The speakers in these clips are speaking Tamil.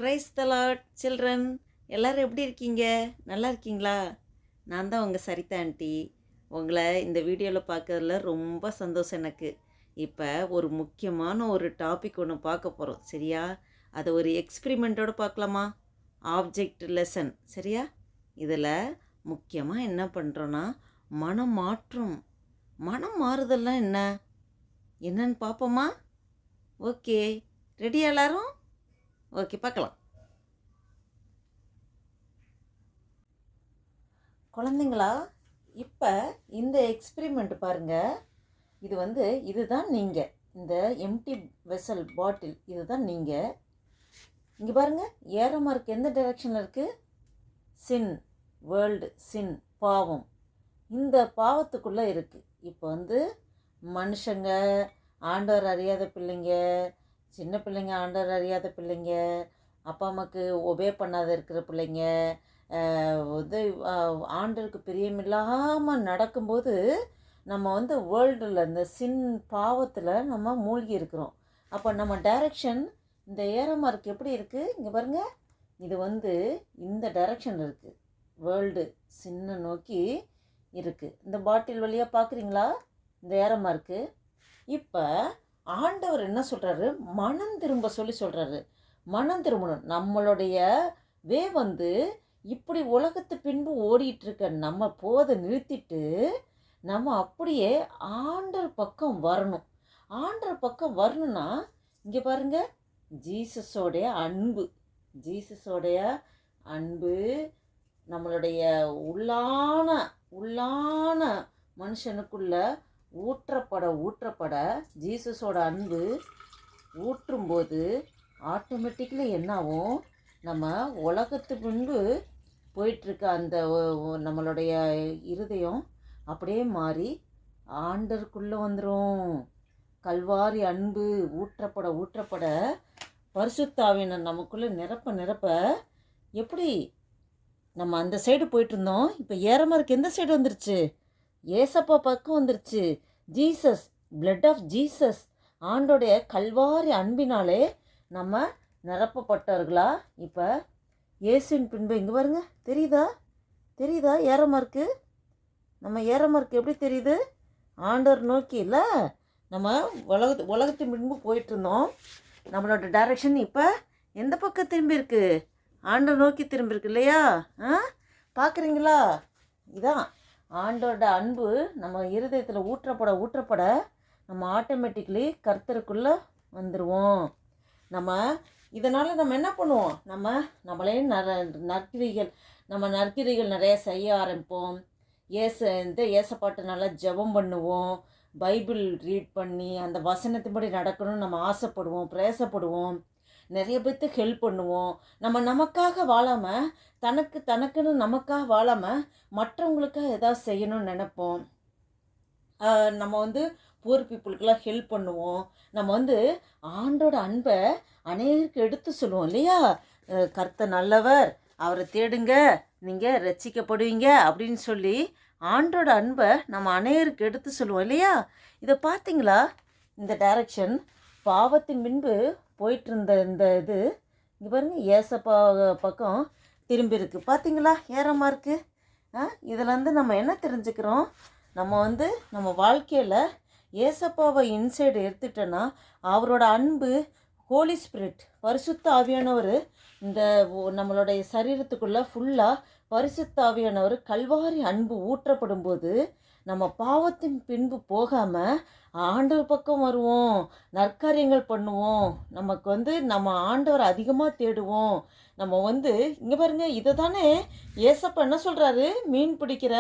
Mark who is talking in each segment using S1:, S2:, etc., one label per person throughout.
S1: Praise the Lord children. எல்லோரும் எப்படி இருக்கீங்க? நல்லா இருக்கீங்களா? நான் தான் உங்கள் சரிதா ஆண்டி. உங்களை இந்த வீடியோவில் பார்க்கறதுல ரொம்ப சந்தோஷம் எனக்கு. இப்போ ஒரு முக்கியமான ஒரு டாபிக் ஒன்று பார்க்க போகிறோம், சரியா? அதை ஒரு எக்ஸ்பிரிமெண்ட்டோடு பார்க்கலாமா? ஆப்ஜெக்ட் லெசன், சரியா? இதில் முக்கியமாக என்ன பண்ணுறோன்னா, மனம் மாற்றம். மனம் மாறுதல்லாம் என்னன்னு பார்ப்போமா? ஓகே, ரெடியா எல்லாரும்? ஓகே, பார்க்கலாம். குழந்தைங்களா, இப்போ இந்த எக்ஸ்பிரிமெண்ட் பாருங்கள். இதுதான் நீங்கள், இந்த எம்டி வெசல் பாட்டில் இதுதான் நீங்கள். இங்கே பாருங்கள், ஏரோ மார்க் எந்த டைரெக்ஷனில் இருக்குது? சின், வேர்ல்டு, சின், பாவம். இந்த பாவத்துக்குள்ளே இருக்குது. இப்போ மனுஷங்க, ஆண்டவர் அறியாத பிள்ளைங்க, சின்ன பிள்ளைங்க, ஆண்டவர் அறியாத பிள்ளைங்க, அப்பா அம்மாவுக்கு ஒபே பண்ணாத இருக்கிற பிள்ளைங்க, ஆண்டருக்கு பிரியமில்லாமல் நடக்கும்போது நம்ம வேர்ல்டில் இந்த சின் பாவத்தில் நம்ம மூழ்கி இருக்கிறோம். அப்போ நம்ம டைரக்ஷன் இந்த ஏரோ மார்க் எப்படி இருக்குது? இங்கே பாருங்கள், இது இந்த டைரக்ஷன் இருக்குது, வேர்ல்டு சின்ன நோக்கி இருக்குது. இந்த பாட்டில் வழியாக பார்க்குறீங்களா இந்த ஏரோ மார்க்கு? இப்போ ஆண்டவர் என்ன சொல்கிறாரு? மனம் திரும்ப சொல்கிறாரு. மனம் திரும்பணும். நம்மளுடைய வே இப்படி உலகத்து பின்பு ஓடிட்டுருக்க நம்ம போதை நிறுத்திட்டு நம்ம அப்படியே ஆண்டவர் பக்கம் வரணும். ஆண்டவர் பக்கம் வரணும்னா இங்கே பாருங்கள், ஜீசஸோடைய அன்பு, ஜீசஸோடைய அன்பு நம்மளுடைய உள்ளான மனுஷனுக்குள்ள ஊற்றப்பட ஜீசஸோட அன்பு ஊற்றும்போது ஆட்டோமேட்டிக்கலி என்னாகும்? நம்ம உலகத்து முன்பு போயிட்டுருக்க அந்த நம்மளுடைய இருதயம் அப்படியே மாறி ஆண்டருக்குள்ளே வந்துடும். கல்வாரி அன்பு ஊற்றப்பட பரிசுத்தாவினர் நமக்குள்ளே நிரப்ப எப்படி நம்ம அந்த சைடு போயிட்டு இருந்தோம், இப்போ ஏரோ மார்க் எந்த சைடு வந்துருச்சு? ஏசப்பா பக்கம் வந்துருச்சு. ஜீசஸ், பிளட் ஆஃப் ஜீசஸ், ஆண்டோடைய கல்வாரி அன்பினாலே நம்ம நிரப்பப்பட்டவர்களா? இப்போ இயேசுவின் பின்பு இங்கே பாருங்க, தெரியுதா ஏரோ மார்க்கு? நம்ம ஏரோ மார்க் எப்படி தெரியுது? ஆண்டவர் நோக்கி இல்லை, நம்ம உலகத்தின் பின்பு போயிட்டு இருந்தோம். நம்மளோட டைரக்ஷன் இப்போ எந்த பக்கம் திரும்பி இருக்கு? ஆண்டவர் நோக்கி திரும்பி இருக்கு இல்லையா? பார்க்குறீங்களா? இதான் ஆண்டோட அன்பு நம்ம இருதயத்தில் ஊற்றப்பட நம்ம ஆட்டோமேட்டிக்கலி கர்த்தருக்குள்ளே வந்துடுவோம். இதனால் நம்ம என்ன பண்ணுவோம்? நம்மளே நற்கிரிகள் நிறைய செய்ய ஆரம்பிப்போம். ஏசப்பாட்டு நல்லா ஜெபம் பண்ணுவோம், பைபிள் ரீட் பண்ணி அந்த வசனத்தின்படி நடக்கணும்னு நம்ம ஆசைப்படுவோம், பிரயாசப்படுவோம், நிறைய பேர்த்துக்கு ஹெல்ப் பண்ணுவோம். நமக்காக வாழாமல், தனக்குன்னு நமக்காக வாழாமல் மற்றவங்களுக்காக எதாவது செய்யணும்னு நினைப்போம். நம்ம புவர் பீப்புளுக்கெல்லாம் ஹெல்ப் பண்ணுவோம். நம்ம ஆண்டோட அன்பை அநேகருக்கு எடுத்து சொல்லுவோம் இல்லையா? கர்த்தர் நல்லவர், அவரை தேடுங்க, நீங்கள் ரட்சிக்கப்படுவீங்க அப்படின்னு சொல்லி ஆண்டோட அன்பை நம்ம அநேகருக்கு எடுத்து சொல்லுவோம் இல்லையா? இதை பார்த்தீங்களா? இந்த டைரக்ஷன் பாவத்தின் பின்பு போயிட்டு இருந்த இந்த இங்கே பாருங்கள், ஏசப்பா பக்கம் திரும்பி இருக்குது. பார்த்தீங்களா ஏரோ மார்க்கு? இதில் நம்ம என்ன தெரிஞ்சுக்கிறோம்? நம்ம வாழ்க்கையில் ஏசப்பாவை இன்சைடு எடுத்துட்டோன்னா அவரோட அன்பு, ஹோலி ஸ்பிரிட், பரிசுத்த ஆவியானவர் இந்த நம்மளுடைய சரீரத்துக்குள்ளே ஃபுல்லாக பரிசுத்த ஆவியானவர் கல்வாரி அன்பு ஊற்றப்படும் போது நம்ம பாவத்தின் பின்பு போகாமல் ஆண்டவர் பக்கம் வருவோம், நற்காரியங்கள் பண்ணுவோம். நமக்கு நம்ம ஆண்டவர் அதிகமாக தேடுவோம். நம்ம இங்கே பாருங்கள், இதை தானே ஏசப்பா என்ன சொல்கிறாரு? மீன் பிடிக்கிற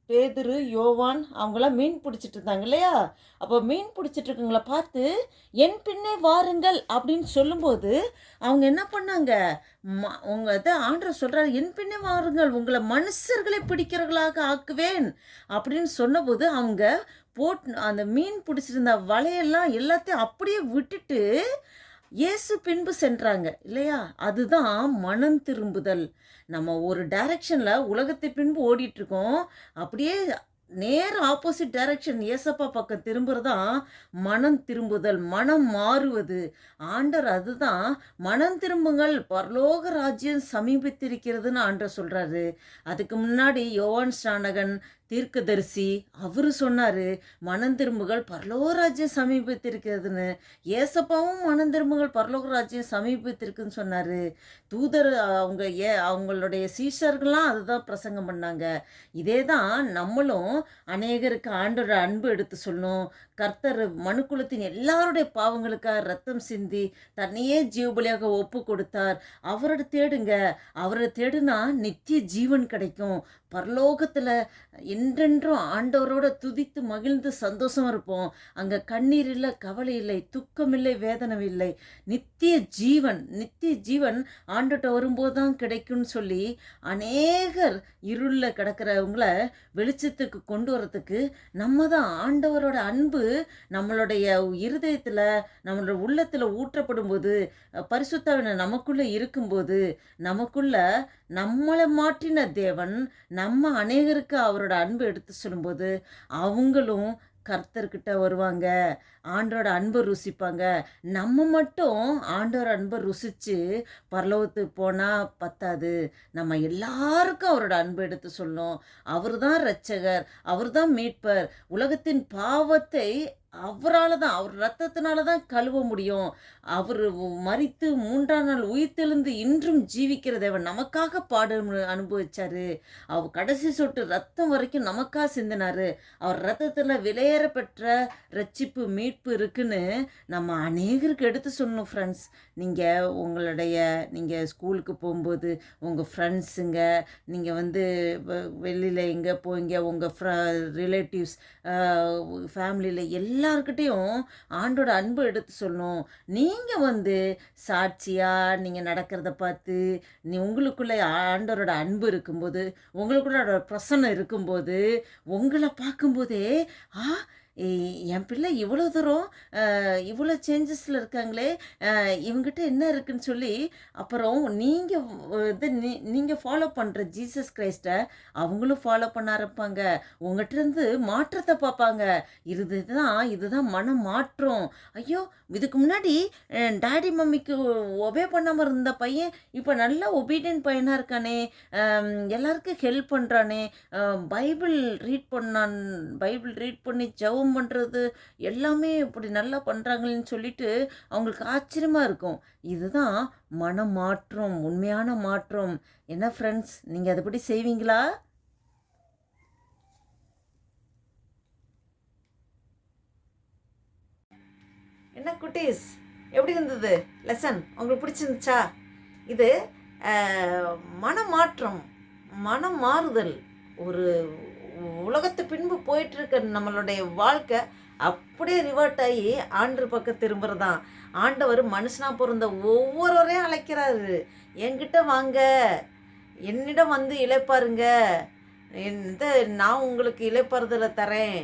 S1: பேதுரு, யோவான் அவங்களாம் மீன் பிடிச்சிட்டு இருந்தாங்க இல்லையா? அப்போ மீன் பிடிச்சிட்ருக்குங்கள பார்த்து என் பின்னே வாருங்கள் அப்படின்னு சொல்லும்போது அவங்க என்ன பண்ணாங்க? ஆண்டவர் சொல்கிறாரு, என் பின்னே வாருங்கள், உங்களை மனுஷர்களை பிடிக்கிறவர்களாக ஆக்குவேன் அப்படின்னு சொன்னபோது அவங்க அந்த மீன் பிடிச்சிருந்த வலையெல்லாம் எல்லாத்தையும் அப்படியே விட்டுட்டு இயேசு பின்பு சென்றாங்க இல்லையா? அதுதான் மனம் திரும்புதல். நம்ம ஒரு டைரக்ஷனில் உலகத்தை பின்பு ஓடிட்டுருக்கோம். அப்படியே நேர் ஆப்போசிட் டைரக்ஷன் ஏசப்பா பக்கம் திரும்புறதான் மனம் திரும்புதல், மனம் மாறுவது. ஆண்டவர் அதுதான் மனம் திரும்புங்கள் பரலோக ராஜ்யம் சமீபித்திருக்கிறதுன்னு ஆண்டவர் சொல்றாரு. அதுக்கு முன்னாடி யோவான் ஸ்நானகன் தீர்க்கதரிசி அவரு சொன்னாரு, மனம் திரும்புகள் பரலோக ராஜ்யம் சமீபித்திருக்கிறதுன்னு. ஏசப்பாவும் மனம் திரும்புகள் பரலோக ராஜ்யம் சமீபித்திருக்குன்னு சொன்னாரு. தூதர் அவங்களுடைய சீஷர்கள்லாம் அதுதான் பிரசங்கம் பண்ணாங்க. இதே தான் நம்மளும் அநேகருக்கு ஆண்டோட அன்பு எடுத்து சொல்லணும். கர்த்தர் மனுக்குலத்தின் எல்லாருடைய பாவங்களுக்காக ரத்தம் சிந்தி தன்னையே ஜீவபலியாக ஒப்பு கொடுத்தார். அவரோட தேடுங்க. அவரை தேடுனா நித்திய ஜீவன் கிடைக்கும். பரலோகத்தில் என்றென்றும் ஆண்டவரோட துதித்து மகிழ்ந்து சந்தோஷம் இருப்போம். அங்கே கண்ணீர் இல்லை, கவலை இல்லை, துக்கம் இல்லை, வேதனை இல்லை. நித்திய ஜீவன், நித்திய ஜீவன் ஆண்டுகிட்ட வரும்போது தான் கிடைக்கும்னு சொல்லி அநேகர் இருளில் கிடக்கிறவங்கள வெளிச்சத்துக்கு கொண்டு வரத்துக்கு நம்ம தான் ஆண்டவரோட அன்பு நம்மளுடைய இருதயத்தில் நம்மளோட உள்ளத்தில் ஊற்றப்படும் போது, பரிசுத்தவனை நமக்குள்ளே இருக்கும்போது, நமக்குள்ள நம்மளை மாற்றின தேவன் நம்ம அநேகருக்கு அவரோட அன்பு எடுத்து சொல்லும்போது அவங்களும் கர்த்தர்கிட்ட வருவாங்க, ஆண்டோட அன்பை ருசிப்பாங்க. நம்ம மட்டும் ஆண்டோட அன்பை ருசித்து பரலோகத்துக்கு போனால் பத்தாது. நம்ம எல்லாருக்கும் அவரோட அன்பு எடுத்து சொல்லணும். அவர் தான் இரட்சகர், அவர் தான் மீட்பர். உலகத்தின் பாவத்தை அவரால் தான், அவர் ரத்தத்தினால தான் கழுவ முடியும். அவர் மரித்து 3ஆம் நாள் உயிர்த்தெழுந்து இன்றும் ஜீவிக்கிற தேவன். நமக்காக பாடு அனுபவிச்சாரு. அவர் கடைசி சொட்டு ரத்தம் வரைக்கும் நமக்காக சிந்தினாரு. அவர் ரத்தத்தில் விலையேற பெற்ற ரட்சிப்பு மீட்பு இருக்குன்னு நம்ம அநேகருக்கு எடுத்து சொல்லணும். ஃப்ரெண்ட்ஸ், நீங்கள் ஸ்கூலுக்கு போகும்போது உங்கள் ஃப்ரெண்ட்ஸுங்க, நீங்கள் வெளியில் எங்கே போவீங்க, உங்கள் ரிலேட்டிவ்ஸ், ஃபேமிலியில் எல்லாருக்கிட்டையும் ஆண்டோட அன்பு எடுத்து சொல்லணும். நீங்கள் சாட்சியாக நீங்கள் நடக்கிறத பார்த்து உங்களுக்குள்ளே ஆண்டவரோட அன்பு இருக்கும்போது, உங்களுக்குள்ள பிரசன்னம் இருக்கும்போது, உங்களை பார்க்கும்போதே என் பிள்ளை இவ்வளோ தூரம் இவ்வளோ சேஞ்சஸில் இருக்காங்களே, இவங்ககிட்ட என்ன இருக்குன்னு சொல்லி அப்புறம் நீங்கள் ஃபாலோ பண்ணுற ஜீசஸ் கிரைஸ்ட்டை அவங்களும் ஃபாலோ பண்ண ஆரம்பிப்பாங்க. உங்கள்கிட்டருந்து மாற்றத்தை பார்ப்பாங்க. இதுதான் மன மாற்றம். ஐயோ, இதுக்கு முன்னாடி டாடி மம்மிக்கு ஒபே பண்ணாமல் இருந்த பையன் இப்போ நல்லா ஒபீடியன்ட் பையனாக இருக்கானே, எல்லாருக்கும் ஹெல்ப் பண்ணுறானே, பைபிள் ரீட் பண்ணி ஜெபம் பண்ணுறது எல்லாமே இப்படி நல்லா பண்ணுறாங்களேன்னு சொல்லிட்டு அவங்களுக்கு ஆச்சரியமாக இருக்கும். இதுதான் மனமாற்றம், உண்மையான மாற்றம். என்ன ஃப்ரெண்ட்ஸ், நீங்கள் அதுபடி செய்வீங்களா? என்ன குட்டீஸ், எப்படி இருந்தது லெசன்? உங்களுக்கு பிடிச்சிருந்துச்சா? இது மனமாற்றம், மனம் மாறுதல். ஒரு உலகத்து பின்பு போயிட்டுருக்க நம்மளுடைய வாழ்க்கை அப்படியே ரிவர்ட் ஆகி ஆண்டு பக்கம் திரும்புறதான். ஆண்டவர் மனுஷனாக பிறந்த ஒவ்வொருவரையும் அழைக்கிறாரு. என்கிட்ட வாங்க, என்னிடம் இளைப்பாருங்க, நான் உங்களுக்கு இளைப்பாறுதலை தரேன்.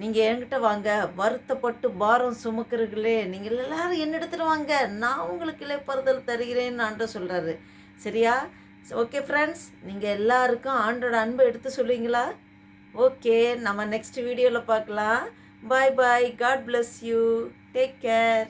S1: நீங்கள் என்கிட்ட வாங்க, வருத்தப்பட்டு பாரம் சுமக்கிறீர்களே, நீங்கள் எல்லாரும் என்னிடத்துல வாங்க, நான் உங்களுக்கு இளைப்பாறுதல் தருகிறேன்னு ஆண்டவர் சொல்கிறாரு. சரியா? ஓகே ஃப்ரெண்ட்ஸ், நீங்கள் எல்லாருக்கும் ஆண்டோட அன்பை எடுத்து சொல்லுவீங்களா? ஓகே, நம்ம நெக்ஸ்ட் வீடியோவில் பார்க்கலாம். Bye bye. God bless you. Take care.